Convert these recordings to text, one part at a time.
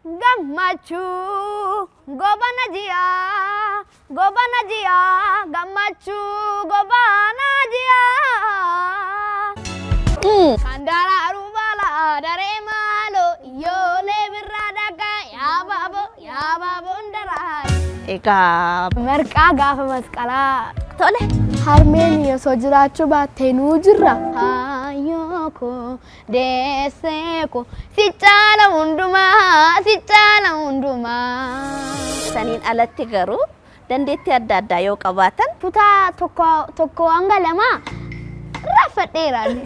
Gammachu gobana jiya gammachu gobana jiya Kandara rubala dare malo yole biradaga ya babo ndara Eka marqa gafa masqala tole harmeni so jiraachu baate nu jirra ayoko deseko sichala unduma sanin alatti garu dandeetti adda addaa yoo qabaatan puta tokko angalama rafadheeraan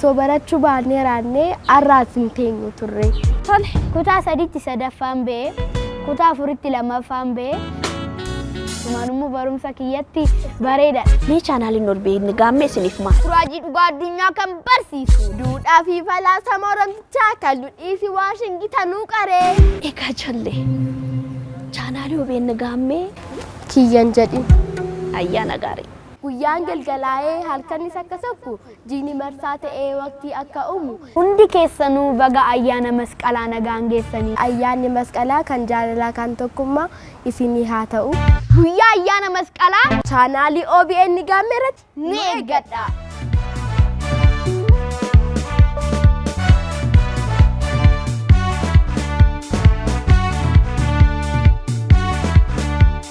so barachu baanneeraanne arraasin teenyu turre tole kutaa sadiitti sadaffaan bee kutaa afuritti lamaffaan bee Manumu barumsa kiyyatti bareeda. Mee chaanaliin ol bee Nigaammee isiniif maal? Raajii dhugaa addunyaa kan barsiisu. Duudhaa fi falaasama Oromichaa kan duudhii fi Waashingitanuu qaree. Egaa jallee chaanalii ol bee Nigaammee kiyyan jedhin. ayyaana gaarii. Guyyaan galgalaa'ee halkanis akka sokku jiini marsaa ta'ee waqtii akka uumu hundi keessanuu baga ayyaana masqalaa nagaan geessanii ayyaanni masqalaa kan jaalalaa kan tokkummaa isinii haa ta'u guyyaa ayyaana masqalaa chaanaalii OBN Nigaammee irratti ni eeggadha.